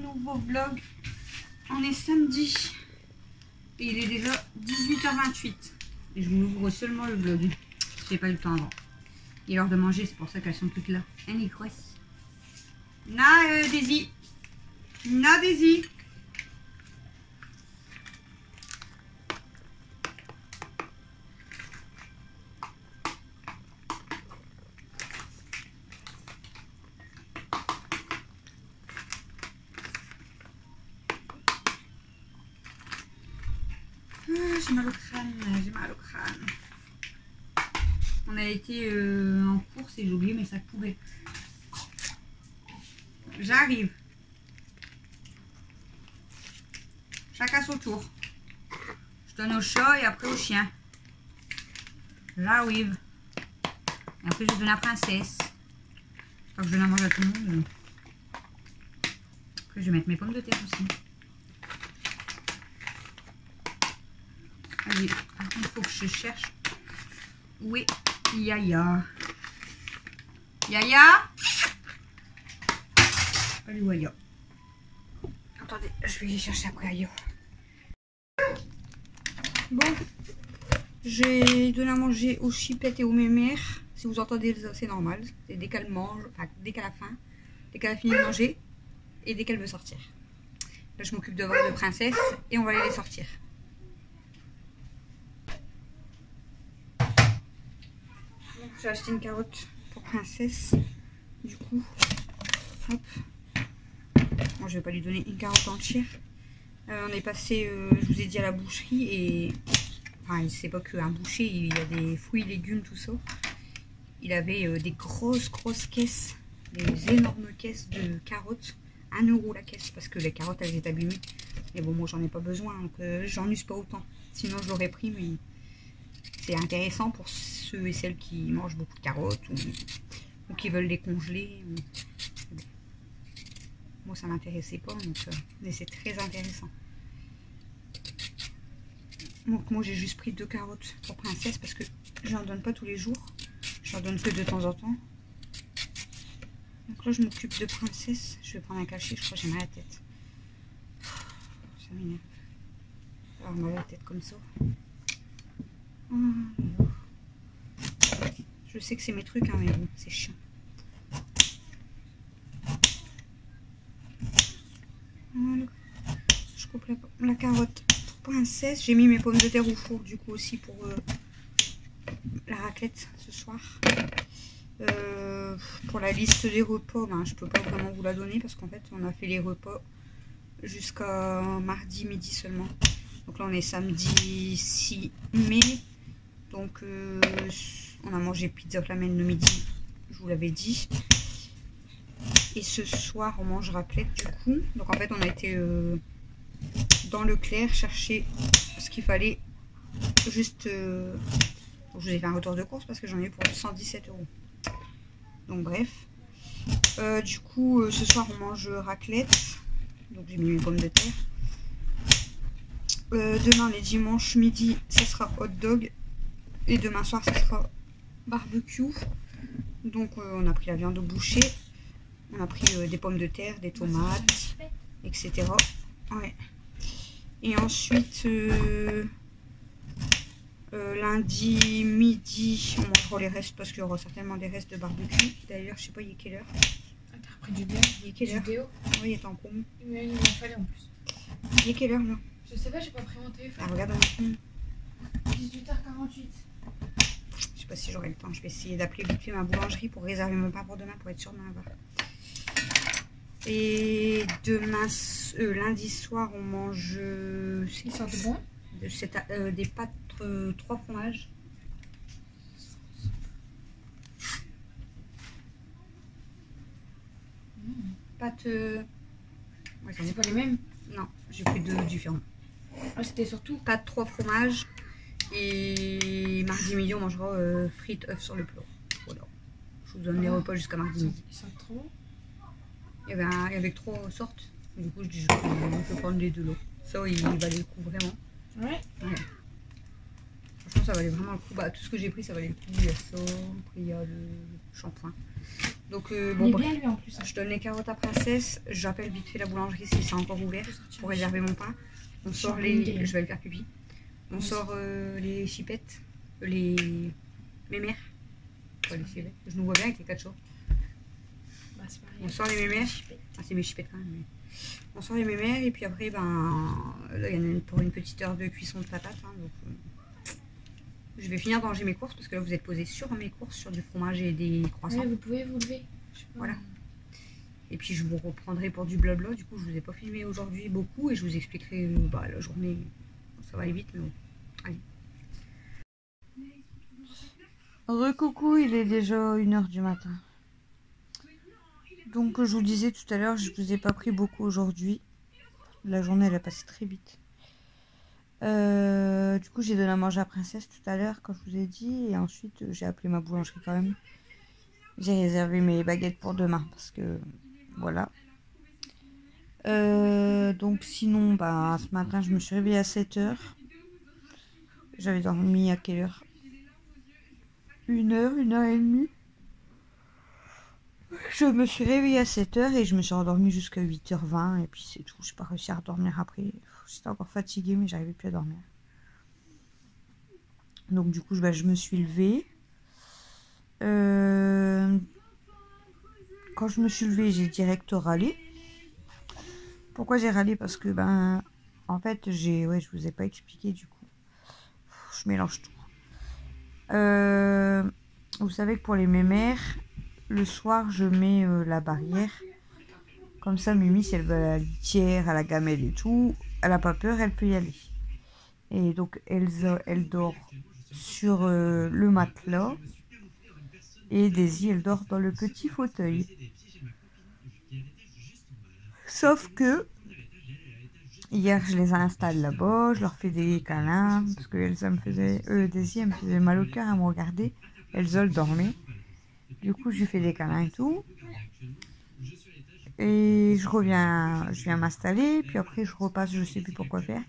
nouveau vlog. On est samedi et il est déjà 18h28 et je vous ouvre seulement le vlog. J'ai pas eu le temps avant. Il est l'heure de manger, c'est pour ça qu'elles sont toutes là. Elle est grosse. Na Daisy. Na Daisy. J'ai mal au crâne, j'ai mal au crâne. On a été en course et j'ai oublié mes sacs poubelles. J'arrive. Chacun son tour. Je donne au chat et après au chien. J'arrive. Et après je donne à la princesse. Tant que je donne à manger à tout le monde. Après je vais mettre mes pommes de terre aussi. Allez, par contre, il faut que je cherche. Où est Yaya? Yaya? Allez, Yaya. Attendez, je vais aller chercher après Yaya. Bon, j'ai donné à manger aux chipettes et aux mémères. Si vous entendez ça, c'est normal. C'est dès qu'elle mange, enfin, dès qu'elle a faim, dès qu'elle a fini de manger et dès qu'elle veut sortir. Là, je m'occupe de voir de princesse et on va aller les sortir. J'ai acheté une carotte pour princesse. Du coup, hop. Moi, je vais pas lui donner une carotte entière. On est passé, je vous ai dit, à la boucherie et enfin, c'est pas qu'un boucher, il y a des fruits, légumes, tout ça. Il avait des grosses caisses, des énormes caisses de carottes. 1 € la caisse parce que les carottes elles étaient abîmées. Mais bon, moi j'en ai pas besoin donc j'en use pas autant. Sinon je l'aurais pris, mais c'est intéressant pour ceux et celles qui mangent beaucoup de carottes ou qui veulent les congeler. Moi ça m'intéressait pas, donc, mais c'est très intéressant. Donc moi j'ai juste pris 2 carottes pour princesse parce que j'en donne pas tous les jours. J'en donne que de temps en temps. Donc là je m'occupe de princesse. Je vais prendre un cachet, je crois que j'ai mal à la tête. Ça m'énerve. Alors mal à la tête comme ça. Je sais que c'est mes trucs, hein, mais bon, c'est chiant. Voilà. Je coupe la carotte pour princesse. J'ai mis mes pommes de terre au four, du coup, aussi pour la raclette ce soir. Pour la liste des repas, ben, je peux pas vraiment vous la donner parce qu'en fait, on a fait les repas jusqu'à mardi midi seulement. Donc là, on est samedi 6 mai. Donc, on a mangé pizza flamène le midi, je vous l'avais dit. Et ce soir, on mange raclette du coup. Donc, en fait, on a été dans Leclerc chercher ce qu'il fallait. Juste, je vous ai fait un retour de course parce que j'en ai eu pour 117 €. Donc, bref. Du coup, ce soir, on mange raclette. Donc, j'ai mis mes pommes de terre. Demain, les dimanches midi, ça sera hot dog. Et demain soir, ça sera barbecue. Donc, on a pris la viande au boucher. On a pris des pommes de terre, des tomates, etc. Ouais. Et ensuite, lundi midi, on mangera les restes parce qu'il y aura certainement des restes de barbecue. D'ailleurs, je sais pas, il est quelle heure? T'as repris du bien? Il est quelle heure? Oui, il est en promo. Mais il m'en fallait en plus. Il est quelle heure là? Je sais pas, j'ai pas pris mon téléphone. Ah, regarde mon 18h48. Je sais pas si j'aurai le temps. Je vais essayer d'appeler vite fait ma boulangerie pour réserver mon pain pour demain pour être sûre d'en avoir. Et demain, lundi soir, on mange Ils sortent de bon? Des pâtes 3 fromages. Pâtes. Ouais, C'est pas les mêmes? Non, j'ai pris 2 différents. Ah, c'était surtout Pâtes 3 fromages. Et mardi midi, on mangera frites, œufs sur le plat. Voilà. Je vous donne les repas jusqu'à mardi midi. Ils sont trop bons. Il y avait 3 sortes. Du coup, je dis, je peux prendre les 2 lots. Ça, il valait le coup vraiment. Ouais. Franchement, ça valait vraiment le coup. Bah, tout ce que j'ai pris, ça valait le coup. Il y a ça, après il y a le shampoing. Donc Il bon, est bref. bien lui en plus. Je donne les carottes à Princesse. J'appelle vite fait la boulangerie si c'est encore ouvert pour réserver mon pain. On sort les... Je vais le faire pipi. On sort les chipettes. Les mémères. Pas les chipettes. Je nous vois bien avec les cachos. Bah, c'est pareil. On sort les mémères. Ah, c'est mes chipettes quand même. Mais... On sort les mémères et puis après, ben, là, il y en a une pour une petite heure de cuisson de patates. Hein, donc, je vais finir de ranger mes courses parce que là, vous êtes posé sur mes courses, sur du fromage et des croissants. Ouais, vous pouvez vous lever. Je sais pas. Voilà. Et puis, je vous reprendrai pour du blabla. Du coup, je vous ai pas filmé aujourd'hui beaucoup et je vous expliquerai bah, la journée. Ça va aller vite, mais bon. Allez. Recoucou, il est déjà 1h du matin. Donc je vous disais tout à l'heure, je vous ai pas pris beaucoup aujourd'hui. La journée elle a passé très vite. Du coup j'ai donné à manger à Princesse tout à l'heure quand je vous ai dit. Et ensuite j'ai appelé ma boulangerie quand même. J'ai réservé mes baguettes pour demain parce que voilà. Donc sinon bah, ce matin je me suis réveillée à 7h. J'avais dormi à quelle heure? 1h, 1h30. Je me suis réveillée à 7h et je me suis endormie jusqu'à 8h20 et puis c'est tout. Je n'ai pas réussi à redormir après. J'étais encore fatiguée mais j'arrivais plus à dormir. Donc du coup je me suis levée. Quand je me suis levée j'ai direct râlé. Pourquoi j'ai râlé? Parce que ben en fait je vous ai pas expliqué du coup. Je mélange tout. Vous savez que pour les mémères, le soir, je mets la barrière. Comme ça, Mimi, si elle va à la litière, à la gamelle et tout, elle n'a pas peur, elle peut y aller. Et donc, elle dort sur le matelas. Et Daisy, elle dort dans le petit fauteuil. Sauf que, hier, je les installe là-bas, je leur fais des câlins. Parce que Elsa me faisait... Daisy, elle me faisait mal au cœur à me regarder. Elsa, elle dormait. Du coup, je lui fais des câlins et tout. Et je viens m'installer. Puis après, je repasse, je sais plus pourquoi faire.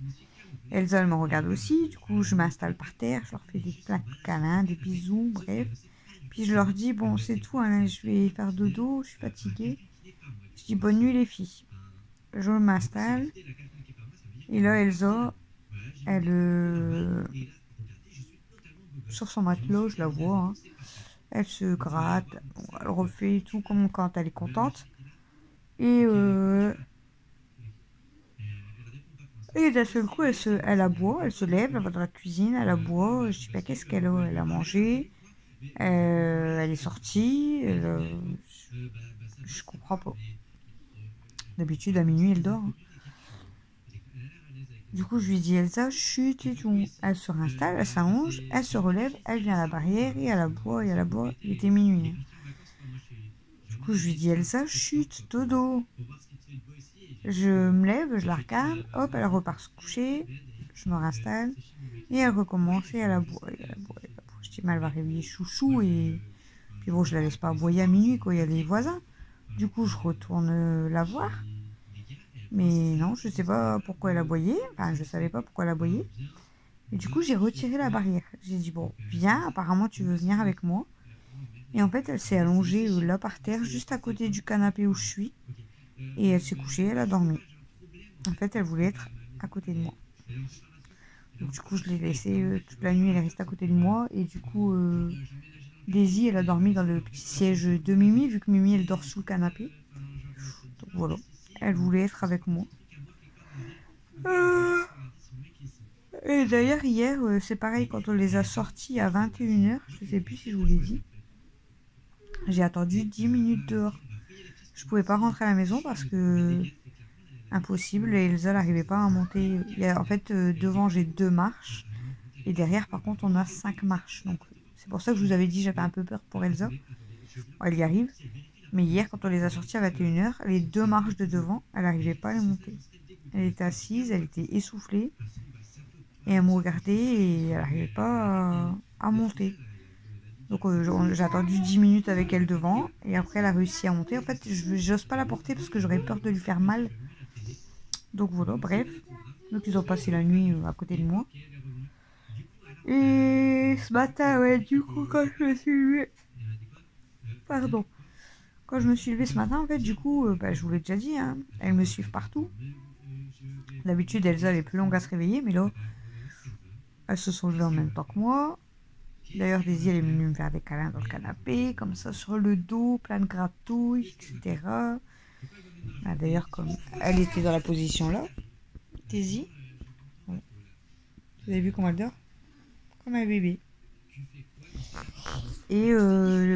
Elsa, elle me regarde aussi. Du coup, je m'installe par terre. Je leur fais plein de câlins, des bisous, bref. Puis je leur dis, bon, c'est tout, hein, je vais faire dodo, je suis fatiguée. Je dis, bonne nuit les filles. Je m'installe. Et là, Elsa, elle... sur son matelot, je la vois, hein. Elle se gratte, elle refait tout comme quand elle est contente. Et d'un seul coup, elle aboie, elle se lève, elle va dans la cuisine, elle aboie. Je dis, bah, qu'est-ce qu'elle a? Elle a mangé, elle est sortie, je comprends pas. D'habitude, à minuit, elle dort. Hein. Du coup, je lui dis, Elsa, chut et tout. Elle se réinstalle, elle s'allonge, elle se relève, elle vient à la barrière et elle aboie, et elle aboie. Il était minuit. Hein. Du coup, je lui dis, Elsa, chut, dodo. Je me lève, je la regarde, hop, elle repart se coucher, je me réinstalle, et elle recommence, et elle aboie, et elle aboie, et elle aboie. Je dis, mais elle va réveiller chouchou, et puis bon, je la laisse pas aboyer à minuit, quand il y a les voisins. Du coup, je retourne la voir, mais non, je sais pas pourquoi elle aboyait, enfin, je savais pas pourquoi elle aboyait. Et du coup, j'ai retiré la barrière. J'ai dit, bon, viens, apparemment, tu veux venir avec moi. Et en fait, elle s'est allongée là par terre, juste à côté du canapé où je suis. Et elle s'est couchée, elle a dormi. En fait, elle voulait être à côté de moi. Donc, du coup, je l'ai laissée toute la nuit, elle est restée à côté de moi. Et du coup, Daisy, elle a dormi dans le petit siège de Mimi, vu que Mimi, elle dort sous le canapé. Donc voilà, elle voulait être avec moi. Et d'ailleurs, hier, c'est pareil, quand on les a sortis à 21h, je sais plus si je vous l'ai dit, j'ai attendu 10 minutes dehors. Je pouvais pas rentrer à la maison parce que impossible, et Elsa n'arrivait pas à monter. En fait, devant j'ai 2 marches et derrière par contre on a 5 marches. Donc c'est pour ça que je vous avais dit j'avais un peu peur pour Elsa. Bon, elle y arrive, mais hier quand on les a sortis à 21h, les 2 marches de devant, elle n'arrivait pas à les monter. Elle était assise, elle était essoufflée et elle me regardait et elle n'arrivait pas à monter. Donc j'ai attendu 10 minutes avec elle devant et après elle a réussi à monter. En fait, j'ose pas la porter parce que j'aurais peur de lui faire mal. Donc voilà, bref. Donc ils ont passé la nuit à côté de moi. Et ce matin, ouais, du coup, quand je me suis levée... Pardon. quand je me suis levée ce matin, en fait, du coup, je vous l'ai déjà dit, hein, elles me suivent partout. D'habitude, Elsa, elle est plus longue à se réveiller, mais là, elles se sont levées en même temps que moi. D'ailleurs, Daisy, elle est venue me faire des câlins dans le canapé, comme ça, sur le dos, plein de gratouilles, etc. Ah, d'ailleurs, comme elle était dans la position là, Daisy, voilà. Vous avez vu comment elle dort? Comme un bébé. Et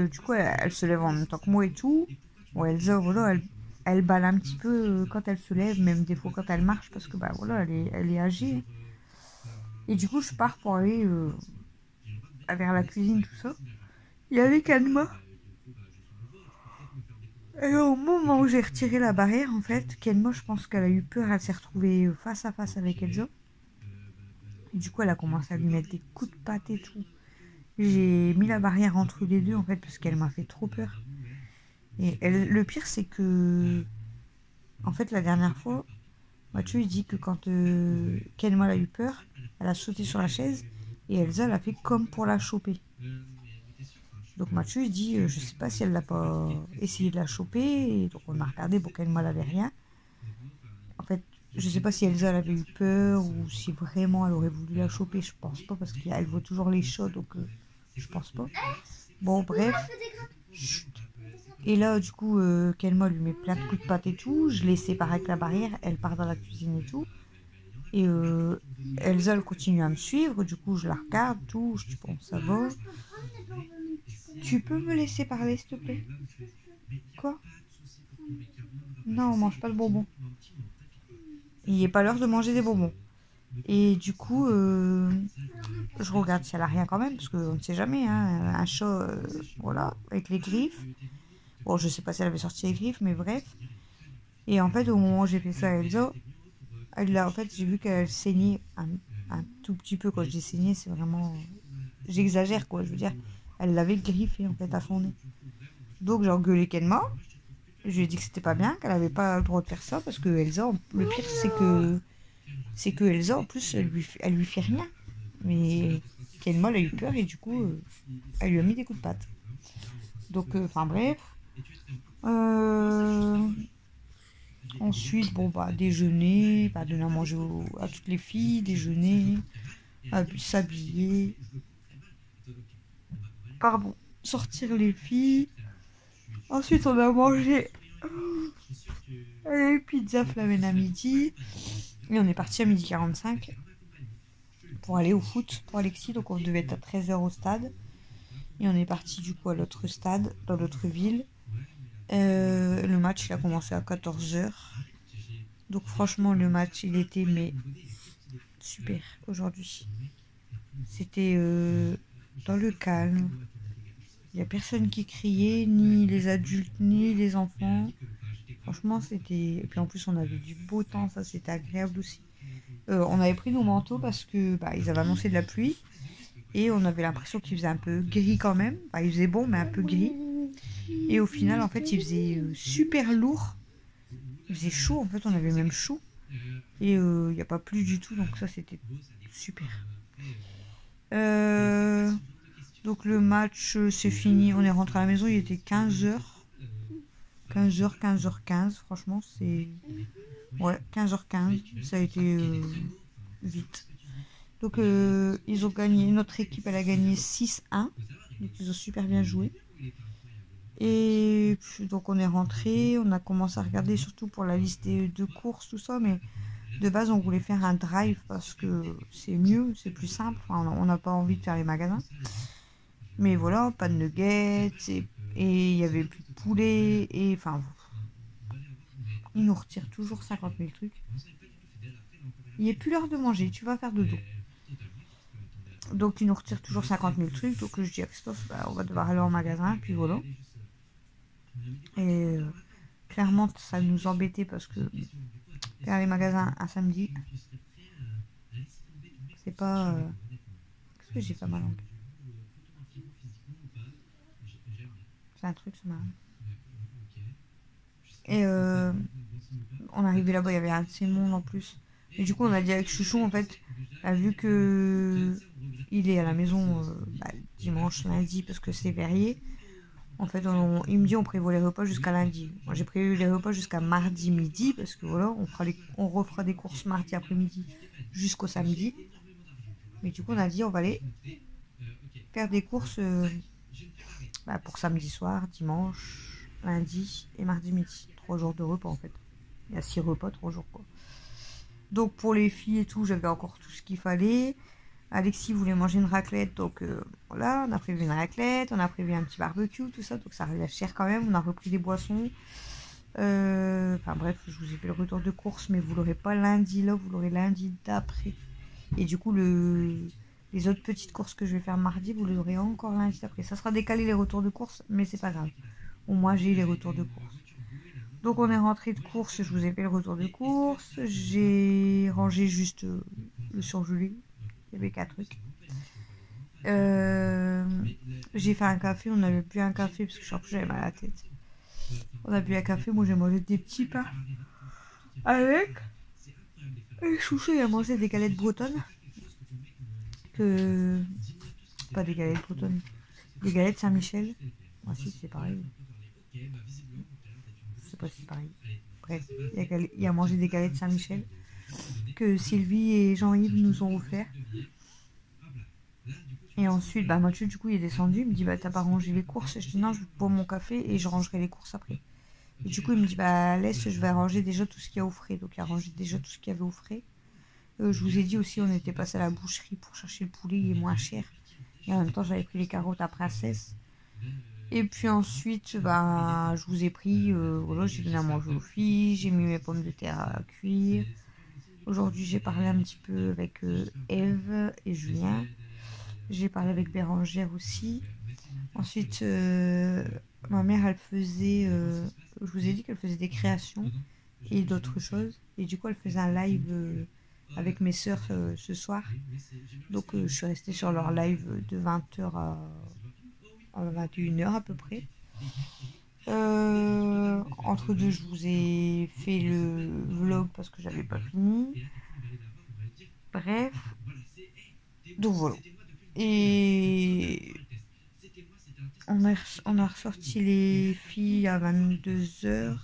du coup, elle se lève en même temps que moi et tout. Bon, Elsa, voilà, elle balle un petit peu quand elle se lève, même des fois quand elle marche, parce que voilà, elle est âgée. Et du coup, je pars pour aller vers la cuisine, tout ça. Il y avait Kanma. Et au moment où j'ai retiré la barrière, en fait, Kenmo, je pense qu'elle a eu peur, elle s'est retrouvée face à face avec Elsa. Et du coup, elle a commencé à lui mettre des coups de patte et tout. J'ai mis la barrière entre les deux, en fait, parce qu'elle m'a fait trop peur. Et le pire, c'est que, en fait, la dernière fois, Mathieu, il dit que quand Kenmo a eu peur, elle a sauté sur la chaise et Elsa l'a fait comme pour la choper. Donc Mathieu, il dit, je sais pas si elle l'a pas essayé de la choper. Et donc on a regardé pour Kenmo, elle avait rien. En fait, je sais pas si Elsa elle avait eu peur ou si vraiment elle aurait voulu la choper. Je pense pas parce qu'elle voit toujours les chats, donc je pense pas. Bon, bref. Chut. Et là, du coup, Kelma lui met plein de coups de patte et tout. Je l'ai séparée avec la barrière. Elle part dans la cuisine et tout. Et Elsa, elle continue à me suivre. Du coup, je la regarde, tout. Je dis, bon, ça va. Tu peux me laisser parler, s'il te plaît? Quoi? Non, on mange pas de bonbons. Il n'est pas l'heure de manger des bonbons. Et du coup, je regarde si elle a rien quand même, parce qu'on ne sait jamais, hein, un chat, voilà, avec les griffes. Bon, je sais pas si elle avait sorti les griffes, mais bref. Et en fait, au moment où j'ai fait ça à Elsa, en fait, j'ai vu qu'elle saignait un tout petit peu. Quand je dis saigner, c'est vraiment... J'exagère, quoi, je veux dire. Elle l'avait griffé, en fait, à son nez. Donc, j'ai engueulé Kenma. Je lui ai dit que c'était pas bien, qu'elle avait pas le droit de faire ça, parce que Elsa, le pire, c'est que Elsa, en plus, elle lui fait rien. Mais Kenma, elle a eu peur et du coup, elle lui a mis des coups de patte. Donc, enfin bref. Ensuite, bon, déjeuner, donner à manger à toutes les filles, déjeuner, s'habiller. Pardon, sortir les filles. Ensuite, on a mangé une pizza flamène à midi. Et on est parti à 12h45 pour aller au foot pour Alexis. Donc on devait être à 13h au stade. Et on est parti du coup à l'autre stade, dans l'autre ville. Le match il a commencé à 14h. Donc franchement le match il était super aujourd'hui. C'était dans le calme. Il n'y a personne qui criait, ni les adultes, ni les enfants. Franchement c'était... Et puis en plus on avait du beau temps, ça c'était agréable aussi. On avait pris nos manteaux parce que ils avaient annoncé de la pluie. Et on avait l'impression qu'il faisait un peu gris quand même. Il faisait bon mais un peu gris. Et au final en fait il faisait super lourd. Il faisait chaud en fait, on avait même chaud. Et il n'y a pas plu du tout, donc ça c'était super. Donc le match c'est fini, on est rentré à la maison, il était 15h. 15h, 15h15, franchement c'est... Ouais, 15h15, ça a été vite. Donc ils ont gagné, notre équipe elle a gagné 6-1, donc ils ont super bien joué. Et donc on est rentré, on a commencé à regarder surtout pour la liste de courses, tout ça, mais de base on voulait faire un drive parce que c'est mieux, c'est plus simple, on n'a pas envie de faire les magasins. Mais voilà, pas de nuggets, et il y avait plus de poulet, et enfin, ils nous retirent toujours 50 000 trucs. Il n'est plus l'heure de manger, tu vas faire dodo. Donc ils nous retirent toujours 50 000 trucs, donc je dis à Christophe, on va devoir aller en magasin, puis voilà. Et clairement ça nous embêtait parce que faire les magasins un samedi, c'est pas... Qu'est-ce que j'ai fait à ma langue? C'est un truc, ça m'a... Et on arrivait là-bas, il y avait assez de monde en plus. Et du coup on a dit avec Chouchou en fait, vu que il est à la maison dimanche, lundi parce que c'est férié, En fait, il me dit on prévoit les repas jusqu'à lundi. Moi, j'ai prévu les repas jusqu'à mardi midi parce que voilà, on refera des courses mardi après-midi jusqu'au samedi. Mais du coup, on a dit on va aller faire des courses pour samedi soir, dimanche, lundi et mardi midi. 3 jours de repas en fait. Il y a 6 repas, 3 jours quoi. Donc pour les filles et tout, j'avais encore tout ce qu'il fallait. Alexis voulait manger une raclette, donc voilà, on a prévu une raclette, on a prévu un petit barbecue, tout ça, donc ça revient cher quand même. On a repris des boissons. Enfin bref, je vous ai fait le retour de course, mais vous l'aurez pas lundi là, vous l'aurez lundi d'après. Et du coup, les autres petites courses que je vais faire mardi, vous les aurez encore lundi d'après. Ça sera décalé les retours de course, mais c'est pas grave. Au moins, j'ai les retours de course. Donc on est rentré de course, je vous ai fait le retour de course. J'ai rangé juste le surgelé. Il y avait 4 trucs. J'ai fait un café, on avait bu un café parce que j'avais mal à la tête. On a bu un café, moi j'ai mangé des petits pains avec. Et Chouchou il a mangé des galettes bretonnes. Pas des galettes bretonnes, des galettes Saint-Michel. Moi si c'est pareil. Je sais pas si c'est pareil. Bref, il a mangé des galettes Saint-Michel que Sylvie et Jean-Yves nous ont offert. Et ensuite, Mathieu, du coup, il est descendu. Il me dit, t'as pas rangé les courses? Je dis, non, je bois mon café et je rangerai les courses après. Et du coup, il me dit, laisse, je vais ranger déjà tout ce qu'il y a au frais. Donc, il a rangé déjà tout ce qu'il y avait au frais. Je vous ai dit aussi, on était passé à la boucherie pour chercher le poulet, il est moins cher. Et en même temps, j'avais pris les carottes à Princesse. Et puis ensuite, je vous ai pris, voilà, j'ai donné à manger aux filles, j'ai mis mes pommes de terre à cuire. Aujourd'hui, j'ai parlé un petit peu avec Eve et Julien. J'ai parlé avec Bérangère aussi. Ensuite, ma mère, elle faisait... je vous ai dit qu'elle faisait des créations et d'autres choses. Et du coup, elle faisait un live avec mes sœurs ce soir. Donc, je suis restée sur leur live de 20h à 21h à peu près. Entre deux, je vous ai fait le vlog parce que j'avais pas fini. Bref. Donc voilà. Et on a ressorti les filles à 22h.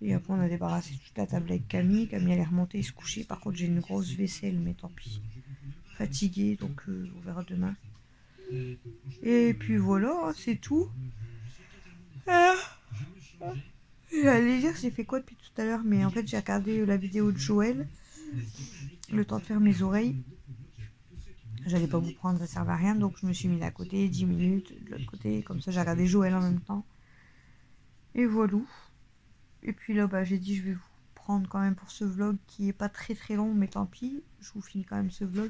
Et après on a débarrassé toute la table avec Camille. Camille elle est remontée et se coucher. Par contre j'ai une grosse vaisselle, mais tant pis. Fatiguée, donc on verra demain. Et puis voilà, c'est tout. J'allais dire j'ai fait quoi depuis tout à l'heure, mais en fait j'ai regardé la vidéo de Joël. Le temps de faire mes oreilles. J'allais pas vous prendre, ça servait à rien, donc je me suis mis à côté 10 minutes de l'autre côté, comme ça j'ai regardé Joël en même temps. Et voilà. Et puis là j'ai dit je vais vous prendre quand même pour ce vlog qui est pas très très long, mais tant pis, je vous finis quand même ce vlog.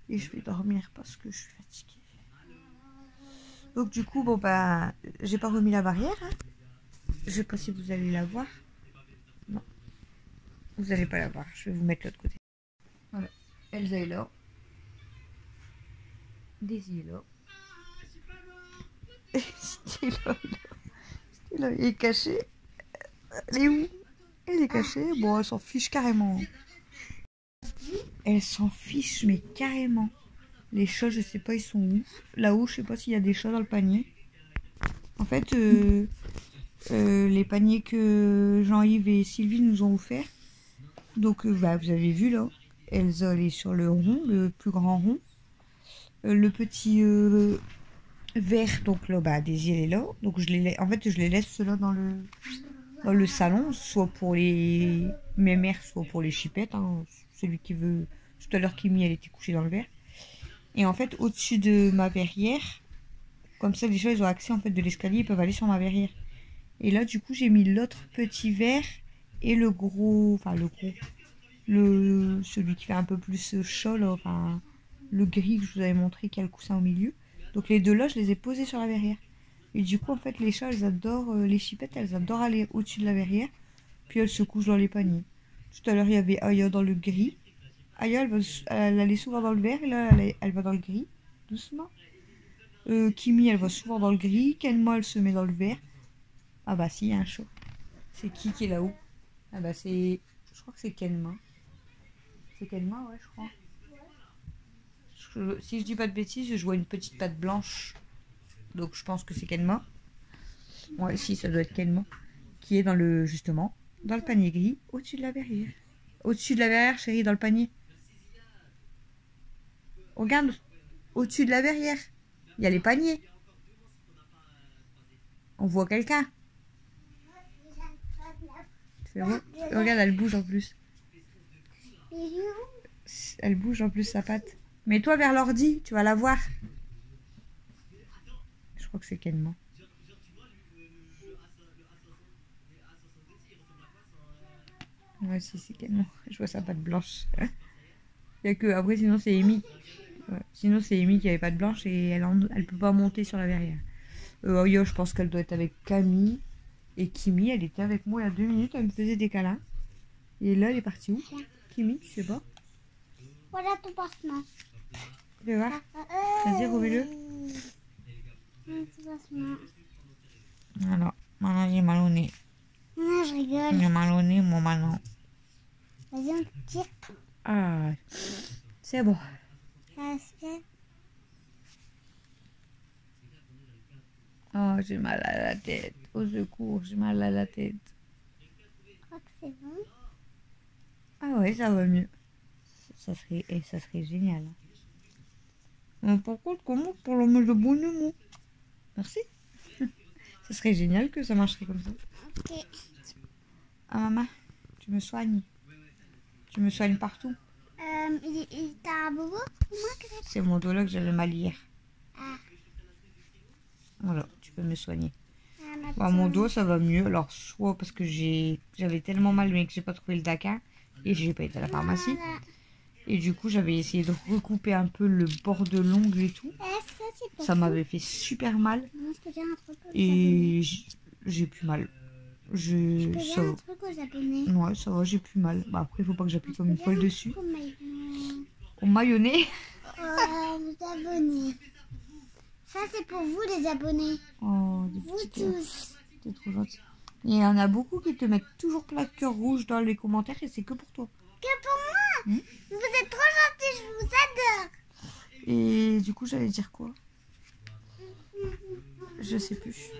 Et je vais dormir parce que je suis fatiguée. Donc du coup j'ai pas remis la barrière. Hein. Je sais pas si vous allez la voir. Non. Vous allez pas la voir, je vais vous mettre l'autre côté. Voilà, Elsa est là. Daisy est là. Stella est cachée. Elle est où? Elle est cachée. Bon, elle s'en fiche carrément. Elle s'en fiche, mais carrément. Les chats, je sais pas, ils sont où. Là-haut, je sais pas s'il y a des chats dans le panier. En fait, les paniers que Jean-Yves et Sylvie nous ont offerts. Donc, vous avez vu là. Elsa, elle est sur le rond, le plus grand rond. Le petit vert, donc là, Daisy, elle est là. Donc, je les laisse ceux-là dans le salon, soit pour les mémères, soit pour les chipettes. Hein. Celui qui veut. Tout à l'heure, Kimi, elle était couchée dans le verre. Et en fait, au-dessus de ma verrière, comme ça, les gens, ils ont accès en fait de l'escalier, ils peuvent aller sur ma verrière. Et là, du coup, j'ai mis l'autre petit verre et le gros, celui qui fait un peu plus chaud, là, enfin, le gris que je vous avais montré qui a le coussin au milieu. Donc les deux là, je les ai posés sur la verrière. Et du coup, en fait, les chats, elles adorent, les chipettes, elles adorent aller au-dessus de la verrière. Puis elles se couchent dans les paniers. Tout à l'heure, il y avait Aya dans le gris. Aya, elle allait souvent dans le vert et là, elle va dans le gris, doucement. Kimi, elle va souvent dans le gris. Kenma, elle se met dans le vert. Ah bah si, il y a un chat. C'est qui est là-haut? Ah bah c'est... Je crois que c'est Kenma. C'est Kenma, ouais, je crois. Si je dis pas de bêtises, je vois une petite patte blanche Donc je pense que c'est Kenma. Ouais, si, ça doit être Kenma. Qui est dans le, justement, dans le panier gris, au-dessus de la verrière. Au-dessus de la verrière, chérie, dans le panier. Regarde, au-dessus de la verrière. Il y a les paniers. On voit quelqu'un. Regarde, elle bouge en plus. Elle bouge en plus sa patte. Mets-toi vers l'ordi, tu vas la voir. Je crois que c'est Kenma. Ouais, si, c'est Kenma. Je vois sa patte blanche. Il y a que après, sinon c'est Amy. Ouais. Sinon c'est Amy qui avait patte blanche et elle peut pas monter sur la verrière. Yo, je pense qu'elle doit être avec Camille. Et Kimi, elle était avec moi il y a 2 minutes, elle me faisait des câlins. Et là, elle est partie où? Kimi, tu sais pas? Voilà ton pansement. Tu vas voir? Vas-y, remets-le. Alors, maintenant j'ai mal au nez. Non, je rigole. J'ai mal au nez, mon maintenant. Vas-y, on tire. Ah, c'est bon. Ça se fait. Oh, j'ai mal à la tête. Au secours, j'ai mal à la tête. Je crois que c'est bon. Ah ouais, ça va mieux. Ça serait génial. Mais par contre, comment pour le mettre de bon humour? Merci. Ça serait génial que ça marcherait comme ça. Ok. Ah maman, tu me soignes. Tu me soignes partout. T'as un bobo ou moi que t'as? C'est mon dos là que j'avais mal hier. Ah. Voilà, tu peux me soigner. Ah, Bah, mon dos ça va mieux. Alors soit parce que j'avais tellement mal mais que j'ai pas trouvé le Dakar et j'ai pas été à la pharmacie. Voilà. Et du coup j'avais essayé de recouper un peu le bord de l'ongle et tout. Ça, c'est pour Ça vous. m'avait fait super mal Non, je peux dire un truc aux et abonnés. j'ai plus mal. Je peux Ça dire un va. truc aux abonnés. Ouais, ça va, j'ai plus mal. Bah après, faut pas que j'appuie comme une folle dessus. Aux maillons. Au maillonnet. Aux abonnés. Ça, c'est pour vous, les abonnés. Oh, des Vous petits cœurs. tous. T'es trop gentil. Il y en a beaucoup qui te mettent toujours plein de cœurs rouges dans les commentaires et c'est que pour toi. Que pour moi. Vous êtes trop gentils, je vous adore. Et du coup, j'allais dire quoi? Je sais plus.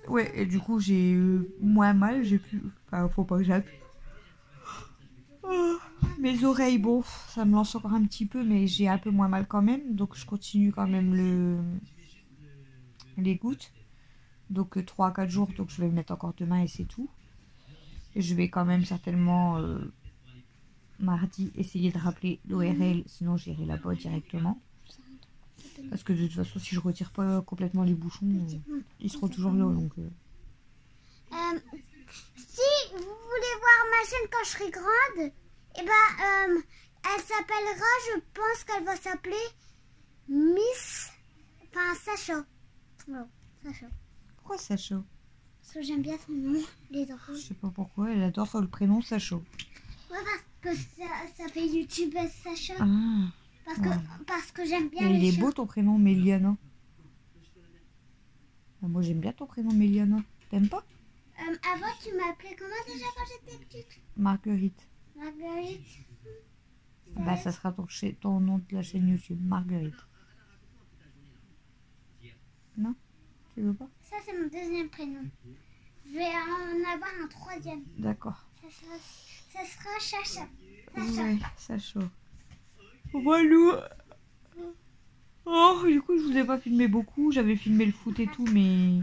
Ouais, et du coup, j'ai eu moins mal. J'ai pu. Enfin, faut pas que j'appuie. Oh, mes oreilles, bon, ça me lance encore un petit peu, mais j'ai un peu moins mal quand même. Donc, je continue quand même les gouttes. Donc, 3 à 4 jours. Donc, je vais le mettre encore demain et c'est tout. Et je vais quand même certainement mardi essayer de rappeler l'ORL. Sinon, j'irai là-bas directement. Parce que de toute façon, si je retire pas complètement les bouchons, ils seront toujours là. Donc, Si vous voulez voir ma chaîne quand je serai grande, eh ben, elle s'appellera, je pense qu'elle va s'appeler Miss, enfin Sacha. Oh, Sacha. pourquoi Sacha? Parce que j'aime bien son nom, les enfants. Je sais pas pourquoi, elle adore le prénom Sacha. Ouais, parce que ça fait YouTube Sacha. Ah, Parce que j'aime bien et il les est chats. beau ton prénom Méliana. Ah, moi j'aime bien ton prénom Méliana. T'aimes pas? Avant, tu m'appelais comment déjà quand j'étais petite? Marguerite. Marguerite. Bah ça sera ton nom de la chaîne YouTube, Marguerite. Non? Tu veux pas? Ça, c'est mon deuxième prénom. Je vais en avoir un troisième. D'accord. Ça sera Chacha. Ouais, Sacha. Walou. Oh, du coup, je vous ai pas filmé beaucoup. J'avais filmé le foot et tout, mais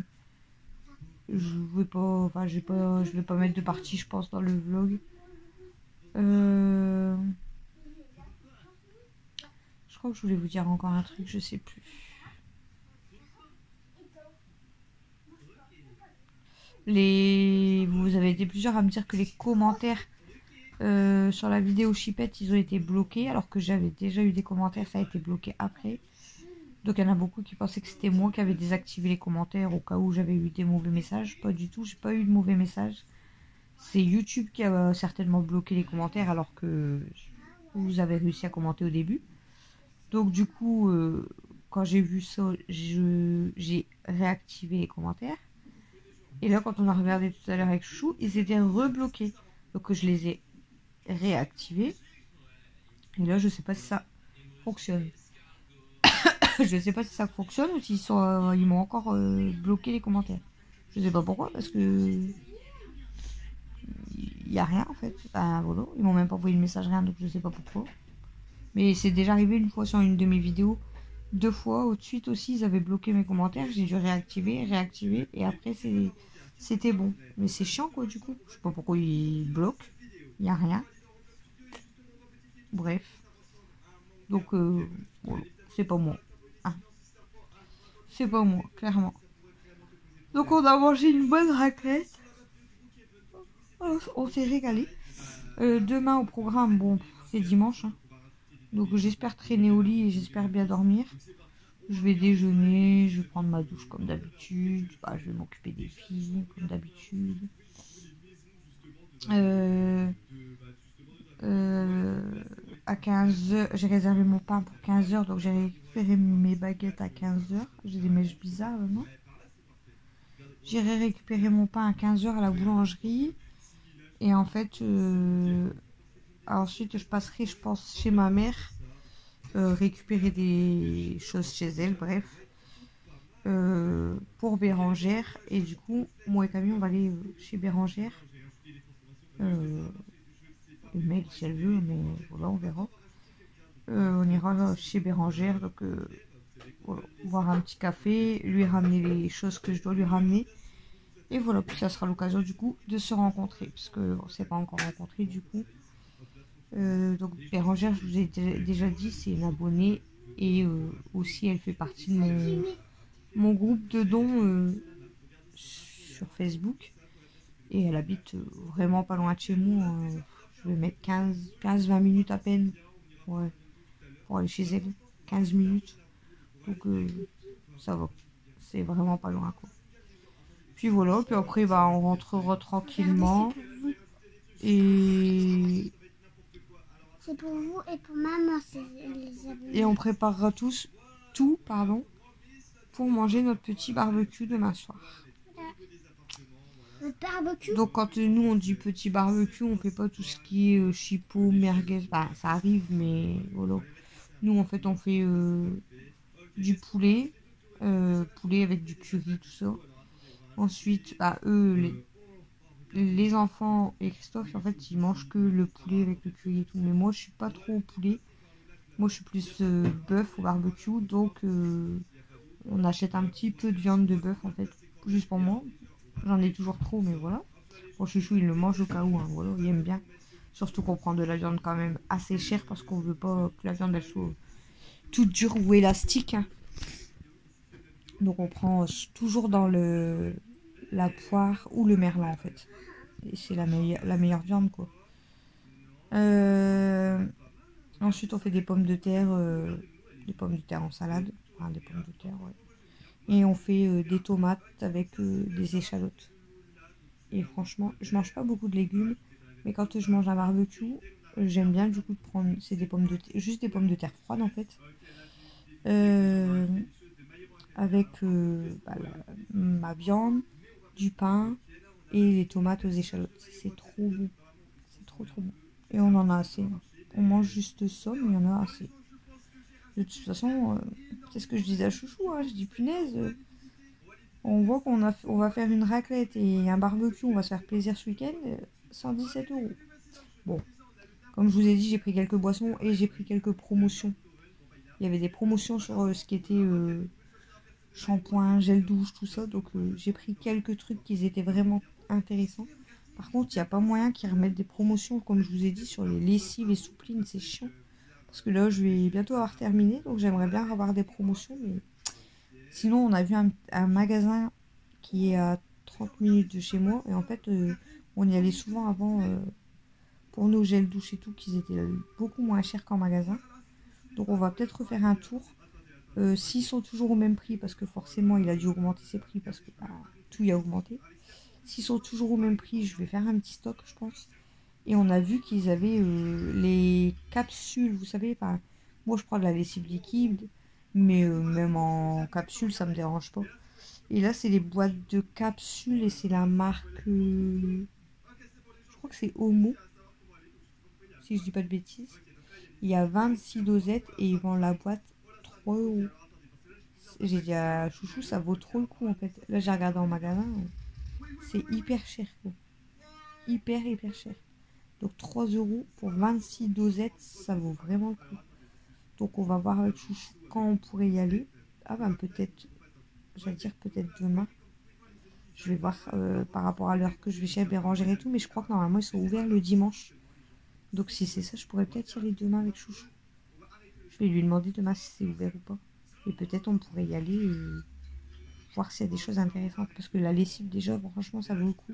je vais pas, enfin, je vais pas mettre de partie, je pense, dans le vlog. Je crois que je voulais vous dire encore un truc, je sais plus. Vous avez été plusieurs à me dire que les commentaires sur la vidéo Chipette, ils ont été bloqués, alors que j'avais déjà eu des commentaires, ça a été bloqué après. Donc il y en a beaucoup qui pensaient que c'était moi qui avais désactivé les commentaires au cas où j'avais eu des mauvais messages. Pas du tout, j'ai pas eu de mauvais messages. C'est YouTube qui a certainement bloqué les commentaires alors que vous avez réussi à commenter au début. Donc du coup, quand j'ai vu ça, j'ai réactivé les commentaires. Et là, quand on a regardé tout à l'heure avec Chou, ils étaient rebloqués. Donc je les ai réactivés. Et là, je sais pas si ça fonctionne. Je sais pas si ça fonctionne ou s'ils sont, ils m'ont encore bloqué les commentaires. Je sais pas pourquoi, parce que il y a rien en fait. Enfin, voilà, ils m'ont même pas envoyé le message, rien, donc je sais pas pourquoi. Mais c'est déjà arrivé une fois sur une de mes vidéos. 2 fois au de suite aussi, ils avaient bloqué mes commentaires. J'ai dû réactiver. Et après, c'était bon. Mais c'est chiant quoi du coup. Je sais pas pourquoi ils bloquent. Il n'y a rien. Bref. Donc, voilà. C'est pas moi. Ah. C'est pas moi, clairement. Donc on a mangé une bonne raclette. On s'est régalé. Demain au programme, bon, c'est dimanche. Hein. Donc j'espère traîner au lit et j'espère bien dormir. Je vais déjeuner, je vais prendre ma douche comme d'habitude. Bah, je vais m'occuper des filles comme d'habitude. À 15h, j'ai réservé mon pain pour 15h, donc j'ai récupéré mes baguettes à 15h. J'ai des mèches bizarres, non? J'irai récupérer mon pain à 15h à la boulangerie. Et en fait, ensuite je passerai, je pense, chez ma mère, récupérer des choses chez elle, bref, pour Bérangère. Et du coup, moi et Camille, on va aller chez Bérangère. Le mail si elle veut, mais voilà, on verra. On ira chez Bérangère, donc voilà, boire un petit café, lui ramener les choses que je dois lui ramener. Et voilà, puis ça sera l'occasion du coup de se rencontrer, parce qu'on ne s'est pas encore rencontré du coup. Donc Bérangère, je vous ai déjà dit, c'est une abonnée et aussi elle fait partie de mon groupe de dons sur Facebook. Et elle habite vraiment pas loin de chez moi. Je vais mettre 15-20 minutes à peine, ouais, pour aller chez elle. 15 minutes. Donc ça va. C'est vraiment pas loin quoi. Puis voilà, puis après bah, on rentrera tranquillement. Et C'est pour vous et pour maman, c'est les abonnés. Et on préparera tout, pour manger notre petit barbecue demain soir. Le barbecue. Donc quand nous on dit petit barbecue, on fait pas tout ce qui est chipot, merguez, bah ça arrive, mais voilà. Nous en fait on fait du poulet, poulet avec du curry, tout ça. Ensuite, bah, eux, les enfants et Christophe, en fait, ils mangent que le poulet avec le curry et tout. Mais moi, je suis pas trop au poulet. Moi, je suis plus bœuf au barbecue. Donc, on achète un petit peu de viande de bœuf, en fait, juste pour moi. J'en ai toujours trop, mais voilà. Mon chouchou, il le mange au cas où, hein, voilà, il aime bien. Surtout qu'on prend de la viande quand même assez chère parce qu'on veut pas que la viande, elle soit toute dure ou élastique. Hein. Donc, on prend toujours dans la poire ou le merlan, en fait. Et c'est la meilleure viande, quoi. Ensuite, on fait des pommes de terre en salade. Enfin, des pommes de terre, ouais. Et on fait des tomates avec des échalotes. Et franchement, je mange pas beaucoup de légumes. Mais quand je mange un barbecue, j'aime bien du coup de prendre juste des pommes de terre froides en fait. Avec ma viande, du pain et les tomates aux échalotes. C'est trop bon. C'est trop bon. Et on en a assez. Hein. On mange juste ça, mais il y en a assez. De toute façon, c'est ce que je disais à Chouchou. Hein. Je dis punaise. On voit on va faire une raclette et un barbecue. On va se faire plaisir ce week-end. 117 €. Bon. Comme je vous ai dit, j'ai pris quelques boissons et j'ai pris quelques promotions. Il y avait des promotions sur ce qui était shampoing, gel douche, tout ça. Donc j'ai pris quelques trucs qui étaient vraiment intéressants. Par contre, il n'y a pas moyen qu'ils remettent des promotions, comme je vous ai dit, sur les lessives et souplines. C'est chiant. Parce que là, je vais bientôt avoir terminé. Donc j'aimerais bien avoir des promotions. Mais sinon, on a vu un magasin qui est à 30 minutes de chez moi. Et en fait, on y allait souvent avant pour nos gels douche et tout, qu'ils étaient beaucoup moins chers qu'en magasin. Donc on va peut-être refaire un tour. S'ils sont toujours au même prix, parce que forcément il a dû augmenter ses prix, parce que tout y a augmenté. S'ils sont toujours au même prix, je vais faire un petit stock, je pense. Et on a vu qu'ils avaient les capsules, vous savez, moi je prends de la lessive liquide, mais même en capsule, ça me dérange pas. Et là, c'est les boîtes de capsules et c'est la marque, je crois que c'est Omo, si je dis pas de bêtises. Il y a 26 dosettes et ils vendent la boîte 3 €. j'ai dit à Chouchou, ça vaut trop le coup en fait. Là, j'ai regardé en magasin, c'est hyper cher quoi. Hyper cher. Donc 3 € pour 26 dosettes, ça vaut vraiment le coup. Donc on va voir avec Chouchou quand on pourrait y aller. Ah ben peut-être, j'allais dire peut-être demain. Je vais voir par rapport à l'heure que je vais chez Bérangère et tout, mais je crois que normalement ils sont ouverts le dimanche. Donc si c'est ça, je pourrais peut-être y aller demain avec Chouchou. Je vais lui demander demain si c'est ouvert ou pas. Et peut-être on pourrait y aller et voir s'il y a des choses intéressantes. Parce que la lessive déjà, franchement, ça vaut le coup.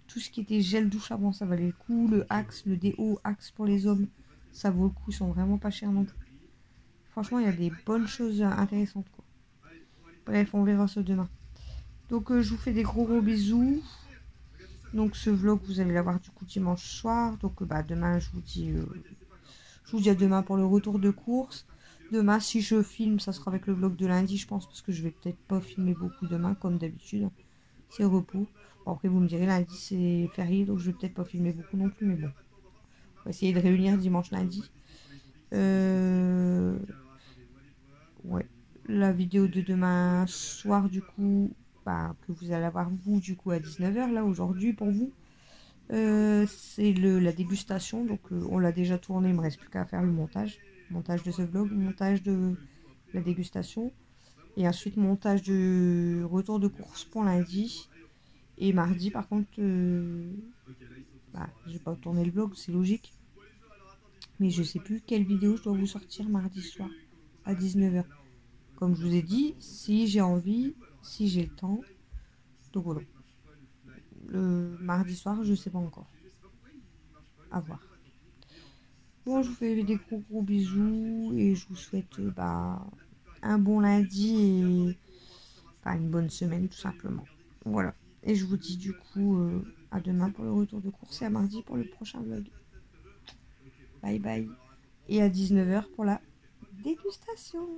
Tout ce qui était gel douche avant, ça valait le coup. Le Axe, le déo Axe pour les hommes, ça vaut le coup. Ils sont vraiment pas chers non plus. Franchement, il y a des bonnes choses intéressantes quoi. Bref, on verra ça demain. Donc je vous fais des gros bisous. Donc ce vlog, vous allez l'avoir du coup dimanche soir. Donc demain, je vous dis à demain pour le retour de course. Demain, si je filme, ça sera avec le vlog de lundi, je pense, parce que je vais peut-être pas filmer beaucoup demain, comme d'habitude. C'est repos. Bon, après, vous me direz, lundi, c'est férié, donc je vais peut-être pas filmer beaucoup non plus, mais bon. On va essayer de réunir dimanche, lundi. Ouais. La vidéo de demain soir, du coup, que vous allez avoir, vous, du coup, à 19h, là, aujourd'hui, pour vous. C'est la dégustation, donc on l'a déjà tourné, il me reste plus qu'à faire le montage de ce vlog, montage de la dégustation et ensuite montage de retour de course pour lundi. Et mardi par contre j'ai pas tourné le vlog, c'est logique, mais je sais plus quelle vidéo je dois vous sortir mardi soir à 19h, comme je vous ai dit, si j'ai envie, si j'ai le temps. Donc voilà, le mardi soir je sais pas encore, à voir. Bon, je vous fais des gros bisous et je vous souhaite un bon lundi et une bonne semaine tout simplement. Voilà. Et je vous dis du coup à demain pour le retour de course et à mardi pour le prochain vlog. Bye bye. Et à 19h pour la dégustation.